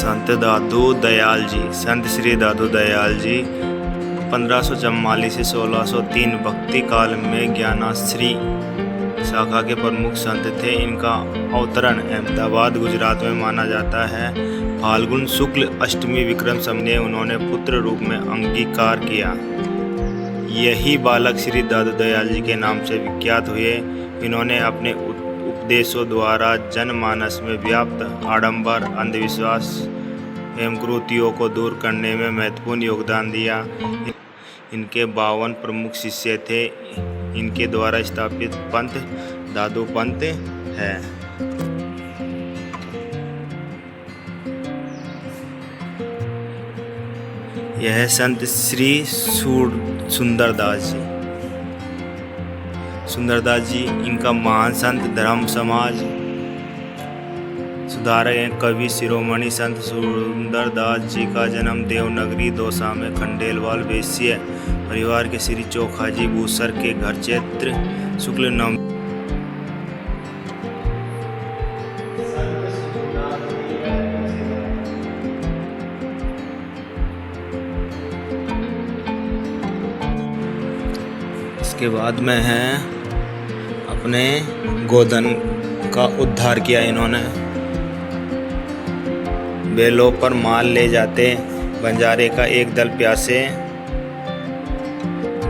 संत दादू दयाल जी। संत श्री दादू दयाल जी 1544 से 1603 भक्ति काल में ज्ञानाश्री शाखा के प्रमुख संत थे। इनका अवतरण अहमदाबाद गुजरात में माना जाता है। फाल्गुन शुक्ल अष्टमी विक्रम संवत में उन्होंने पुत्र रूप में अंगीकार किया। यही बालक श्री दादू दयाल जी के नाम से विख्यात हुए। इन्होंने अपने उपदेशों द्वारा जनमानस में व्याप्त आडंबर, अंधविश्वास एवं कुरीतियों को दूर करने में महत्वपूर्ण योगदान दिया। इनके 52 प्रमुख शिष्य थे। इनके द्वारा स्थापित पंथ दादू पंथ है। यह संत श्री सुंदरदास जी। सुंदरदास जी इनका महान संत, धर्म समाज सुधारक हैं। कवि शिरोमणि संत सुंदरदास जी का जन्म देवनगरी दौसा में खंडेलवाल वैश्य परिवार के श्री चोखाजी भूसर के घर चैत्र शुक्ल नवमी इसके बाद में है अपने गोधन का उद्धार किया। इन्होंने बेलों पर माल ले जाते बंजारे का एक दल प्यासे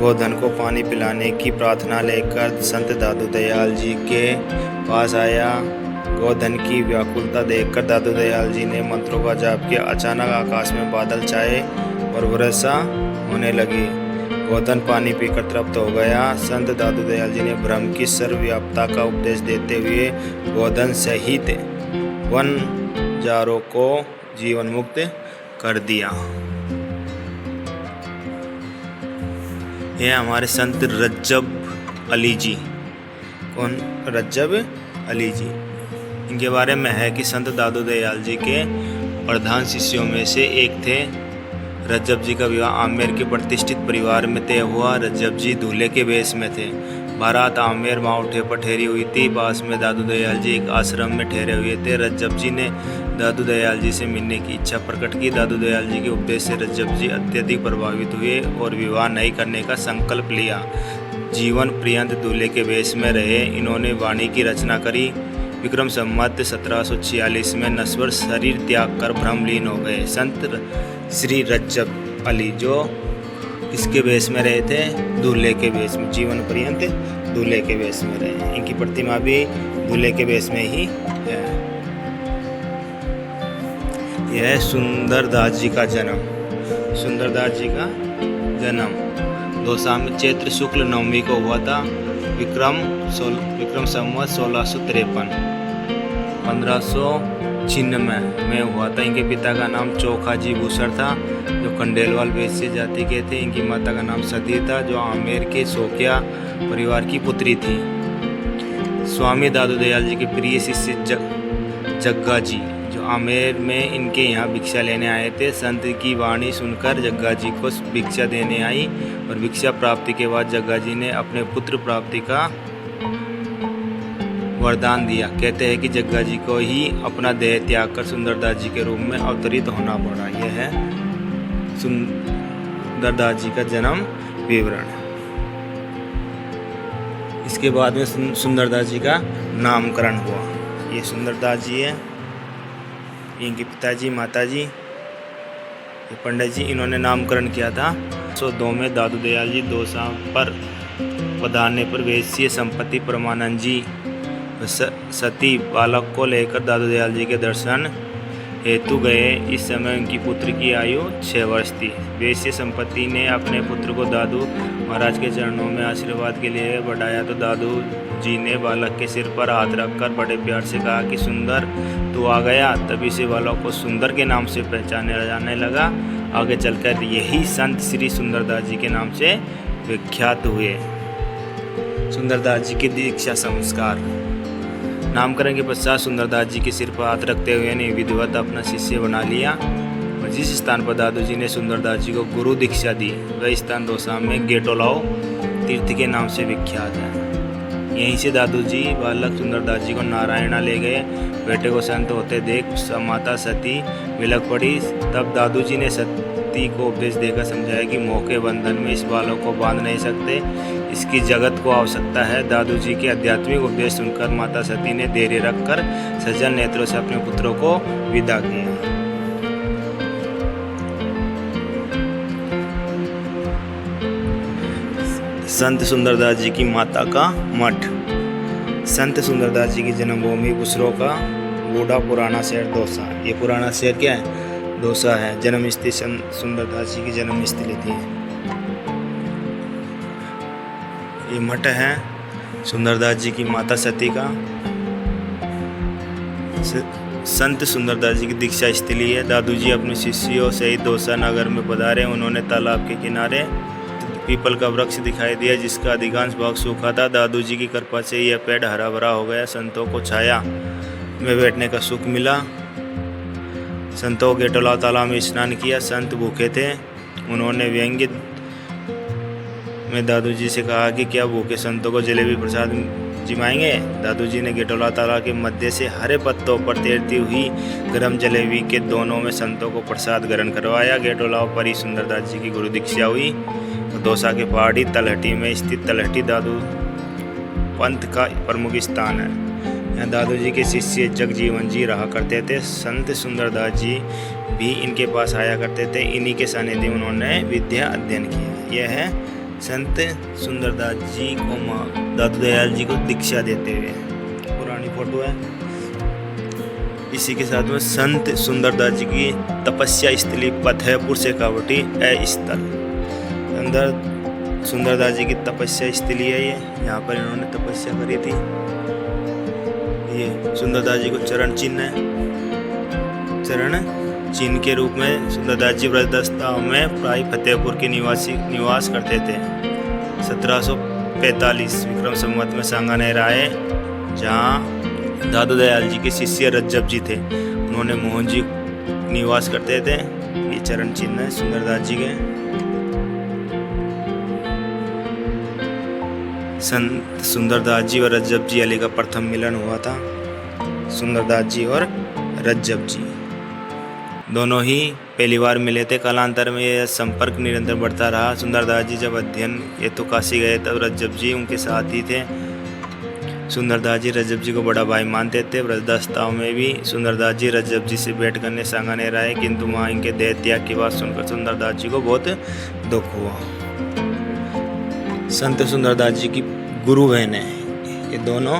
गोधन को पानी पिलाने की प्रार्थना लेकर संत दादू दयाल जी के पास आया। गोधन की व्याकुलता देखकर दादू दयाल जी ने मंत्रों का जाप किया। अचानक आकाश में बादल छाए और वर्षा होने लगी। गोधन पानी पीकर तृप्त हो गया। संत दादू दयाल जी ने ब्रह्म की सर्वव्यापकता का उपदेश देते हुए गोधन सहित वनजारों को जीवन मुक्त कर दिया। यह हमारे संत रज्जब अली जी। कौन? रज्जब अली जी। इनके बारे में है कि संत दादू दयाल जी के प्रधान शिष्यों में से एक थे। रज्जब जी का विवाह आमेर के प्रतिष्ठित परिवार में तय हुआ। रज्जब जी दूल्हे के वेश में थे। बारात आमेर माउंटे पर ठहरी हुई थी। पास में दादू दयाल जी एक आश्रम में ठहरे हुए थे। रज्जब जी ने दादू दयाल जी से मिलने की इच्छा प्रकट की। दादू दयाल जी के उपदेश से रज्जब जी अत्यधिक प्रभावित हुए और विवाह नहीं करने का संकल्प लिया। जीवन पर्यंत दूल्हे के वेश में रहे। इन्होंने वाणी की रचना करी। विक्रम संवत 1746 में नश्वर शरीर त्याग कर ब्रह्मलीन हो गए। संत श्री रज्जब अली जो किसके वेश में रहे थे? दूल्हे के वेश में। जीवन पर्यंत दूल्हे के वेश में रहे। इनकी प्रतिमा भी दूल्हे के वेश में ही है। यह सुंदरदास जी का जन्म। सुंदरदास जी का जन्म दौसा में चैत्र शुक्ल नवमी को हुआ था। विक्रम संवत 1653 1596 में हुआ था। इनके पिता का नाम चोखाजी भूसर था जो खंडेलवाल वैश्य जाति के थे। इनकी माता का नाम सती था जो आमेर के शोकिया परिवार की पुत्री थी। स्वामी दादू दयाल जी के प्रिय शिष्य जग्गा जी जो आमेर में इनके यहाँ भिक्षा लेने आए थे। संत की वाणी सुनकर जग्गा जी को भिक्षा देने आई और भिक्षा प्राप्ति के बाद जग्गा जी ने अपने पुत्र प्राप्ति का वरदान दिया। कहते हैं कि जग्गा जी को ही अपना देह त्याग कर सुंदरदास जी के रूप में अवतरित होना पड़ा। यह है सुंदरदास जी का जन्म विवरण। इसके बाद में सुंदरदास जी का नामकरण हुआ। ये सुंदरदास जी है। इनके पिताजी, माताजी, ये पंडित जी। इन्होंने नामकरण किया था 1902 में। दादू दयाल जी दौसा पर पधारने पर वैश्य संपत्ति परमानंद जी सती बालक को लेकर दादू दयाल जी के दर्शन हेतु गए। इस समय उनकी पुत्र की आयु 6 वर्ष थी। वैश्य संपत्ति ने अपने पुत्र को दादू महाराज के चरणों में आशीर्वाद के लिए बढ़ाया तो दादू जी ने बालक के सिर पर हाथ रखकर बड़े प्यार से कहा कि सुंदर तू आ गया। तभी से बालक को सुंदर के नाम से पहचाने जाने लगा। आगे चलकर यही संत श्री सुंदरदास जी के नाम से विख्यात हुए। सुंदरदास जी के दीक्षा संस्कार। नामकरण के पश्चात सुंदरदास जी के सिर पर हाथ रखते हुए ने विधिवत अपना शिष्य बना लिया और जिस स्थान पर दादू जी ने सुंदरदास जी को गुरु दीक्षा दी वह स्थान दौसा में गेटोलाओ तीर्थ के नाम से विख्यात है। यहीं से दादू जी बालक सुंदरदास जी को नारायणा ले गए। बेटे को संत होते देख माता सती विलख पड़ी। तब दादू जी ने सती को उपदेश देकर समझाया कि मोह के बंधन में इस बालक को बांध नहीं सकते, इसकी जगत को आवश्यकता है। दादू जी के आध्यात्मिक उपदेश सुनकर माता सती ने धैर्य रखकर सजल नेत्रों से अपने पुत्रों को विदा किया। संत सुंदरदास जी की माता का मठ। संत सुंदरदास जी की जन्मभूमि बुसरों का बूढ़ा पुराना शहर दौसा। ये पुराना शहर क्या है? दौसा है। जन्म स्थली संत सुंदरदास जी की जन्म स्थली थी। ये मठ है सुंदरदास जी की माता सती का। संत सुंदरदास जी की दीक्षा स्थली है। दादू जी अपने शिष्यों सहित दौसा नगर में पधारे। उन्होंने तालाब के किनारे पीपल का वृक्ष दिखाई दिया जिसका अधिकांश भाग सूखा था। दादू जी की कृपा से यह पेड़ हरा भरा हो गया। संतों को छाया में बैठने का सुख मिला। संतों को गेटोला तालाब में स्नान किया। संत भूखे थे। उन्होंने व्यंग्य में दादू जी से कहा कि क्या भूखे संतों को जलेबी प्रसाद जिमाएंगे? दादू जी ने गेटोला तालाब के मध्य से हरे पत्तों पर तैरती हुई गर्म जलेबी के दोनों में संतों को प्रसाद ग्रहण करवाया। गेटोला पर ही सुंदरदास जी की गुरु दीक्षा हुई। दौसा के पहाड़ी तलहटी में स्थित तलहटी दादू पंथ का प्रमुख स्थान है। यहाँ दादू जी के शिष्य जगजीवन जी रहा करते थे। संत सुंदरदास जी भी इनके पास आया करते थे। इन्हीं के सानिध्य में उन्होंने विद्या अध्ययन किया। यह है संत सुंदरदास जी को दादू दयाल जी को दीक्षा देते हुए पुरानी फोटो है। इसी के साथ में संत सुंदरदास जी की तपस्या स्थली फतेहपुर शेखावटी स्थल अंदर सुंदरदास जी की तपस्या स्थली है। ये यहाँ पर इन्होंने तपस्या करी थी। ये सुंदरदास जी को चरण चिन्ह है। चरण चिन्ह के रूप में सुंदरदास जी ब्रजदस्ताओं में प्राय फतेहपुर के निवास करते थे। 1745 विक्रम संवत में सांगानेर आए जहाँ दादू दयाल जी के शिष्य रज्जब जी थे। उन्होंने मोहन जी निवास करते थे। ये चरण चिन्ह है सुंदरदास जी के। संत सुंदरदास जी और रज्जब जी अली का प्रथम मिलन हुआ था। सुंदरदास जी और रज्जब जी दोनों ही पहली बार मिले थे। कालांतर में यह संपर्क निरंतर बढ़ता रहा। सुंदरदास जी जब अध्ययन हेतु काशी गए तब रज्जब जी उनके साथ ही थे। सुंदरदास जी रज्जब जी को बड़ा भाई मानते थे। ब्रजदस्ताओं में भी सुंदरदास जी रज्जब जी से भेंट करने सांगानेर आए, किंतु वहाँ इनके देह त्याग की बात सुनकर सुंदरदास जी को बहुत दुख हुआ। संत सुंदरदास जी की गुरु बहनें, ये दोनों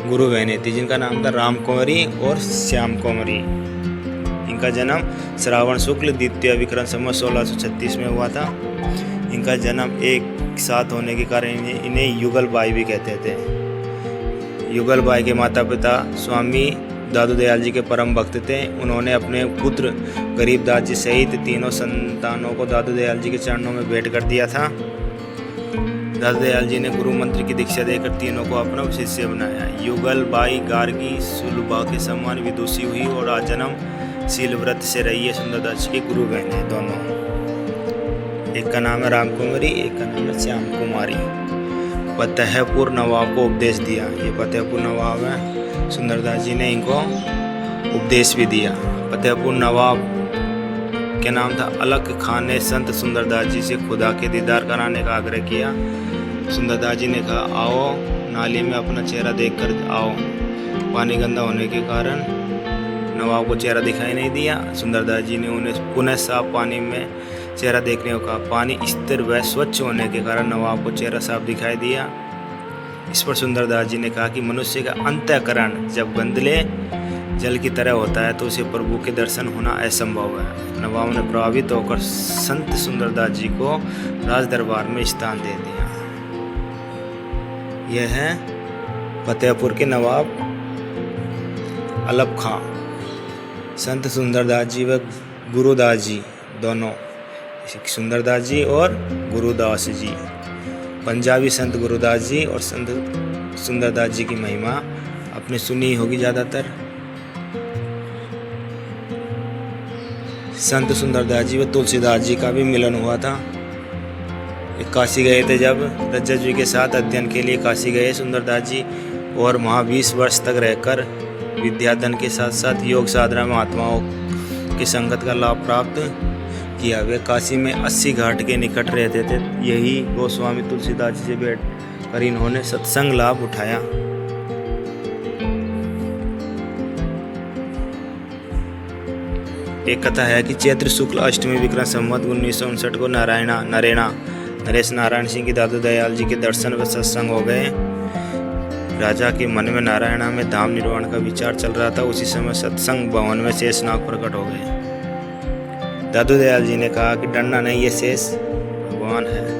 गुरु बहनें थी जिनका नाम था राम कुंवरी और श्याम कुंवरी। इनका जन्म श्रावण शुक्ल द्वितीय विक्रम संवत 1636 में हुआ था। इनका जन्म एक साथ होने के कारण इन्हें युगल बाई भी कहते थे। युगल बाई के माता पिता स्वामी दादू दयाल जी के परम भक्त थे। उन्होंने अपने पुत्र गरीबदास जी सहित तीनों संतानों को दादू दयाल जी के चरणों में भेंट कर दिया था। दादू दयाल जी ने गुरु मंत्र की दीक्षा देकर तीनों को अपना शिष्य बनाया। युगल बाई गार्गी सुलभा के समान विदुषी हुई और आजन्म शील व्रत से रही है। सुंदरदास जी की गुरु बहन है दोनों। एक का नाम है राम कुंवरी, एक का नाम है श्याम कुमारी। फतेहपुर नवाब को उपदेश दिया। ये फतेहपुर नवाब है। सुंदरदास जी ने इनको उपदेश भी दिया। फतेहपुर नवाब के नाम था अलग खान ने संत सुंदरदास जी से खुदा के दीदार कराने का आग्रह किया। सुंदरदास जी ने कहा, आओ नाली में अपना चेहरा देखकर आओ। पानी गंदा होने के कारण नवाब को चेहरा दिखाई नहीं दिया। सुंदरदास जी ने उन्हें पुनः साफ पानी में चेहरा देखने को कहा। पानी स्थिर व स्वच्छ होने के कारण नवाब को चेहरा साफ दिखाई दिया। इस पर सुंदरदास जी ने कहा कि मनुष्य का अंतःकरण जब गंदले जल की तरह होता है तो उसे प्रभु के दर्शन होना असंभव है। नवाब ने प्रभावित होकर संत सुंदरदास जी को राज दरबार में स्थान दे दिया। यह है फतेहपुर के नवाब अलग खां। संत सुंदरदास जी व गुरुदास जी दोनों, सुंदरदास जी और गुरुदास जी। पंजाबी संत गुरुदास जी और संत सुंदरदास जी की महिमा आपने सुनी होगी ज़्यादातर। संत सुंदरदास जी व तुलसीदास जी का भी मिलन हुआ था। काशी गए थे जब रज्जत जी के साथ अध्ययन के लिए काशी गए सुंदरदास जी, और वहाँ 20 वर्ष तक रहकर विद्याधन के साथ साथ योग साधना महात्माओं की संगत का लाभ प्राप्त किया। वे काशी में 80 घाट के निकट रहते थे। यही गोस्वामी तुलसीदास जी से बैठ कर इन्होंने सत्संग लाभ उठाया। एक कथा है कि चैत्र शुक्ल अष्टमी विक्रम संवत 1959 को नरेश नारायण सिंह की दादू दयाल जी के दर्शन व सत्संग हो गए। राजा के मन में नारायणा में धाम निर्माण का विचार चल रहा था। उसी समय सत्संग भवन में शेषनाग प्रकट हो गए। दादू दयाल जी ने कहा कि डरना नहीं, ये शेष भगवान है।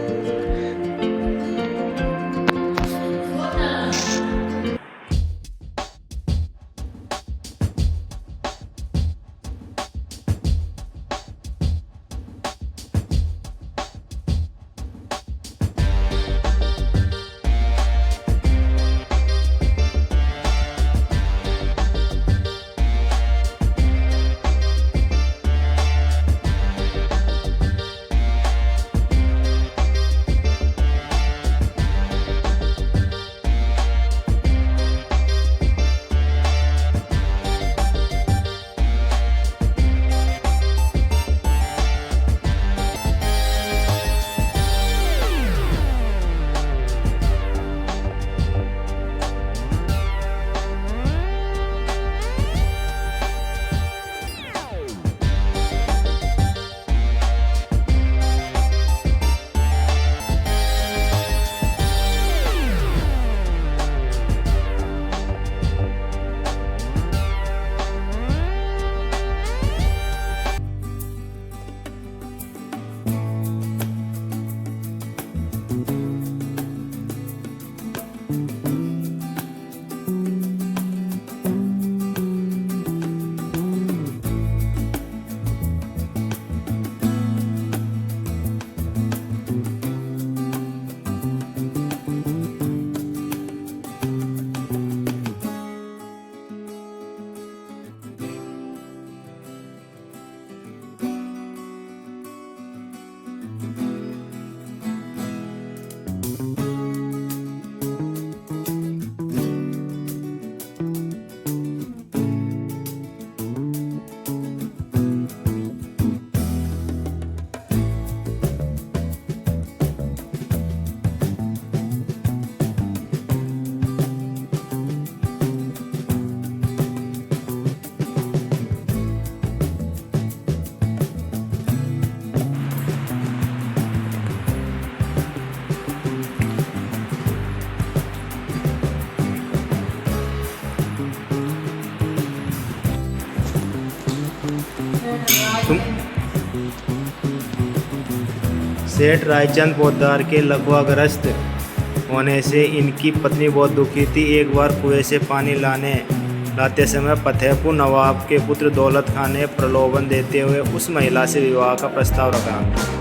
सेठ रायचंद पोद्दार के लकवाग्रस्त होने से इनकी पत्नी बहुत दुखी थी। एक बार कुएं से पानी लाते समय फतेहपुर नवाब के पुत्र दौलत खान ने प्रलोभन देते हुए उस महिला से विवाह का प्रस्ताव रखा।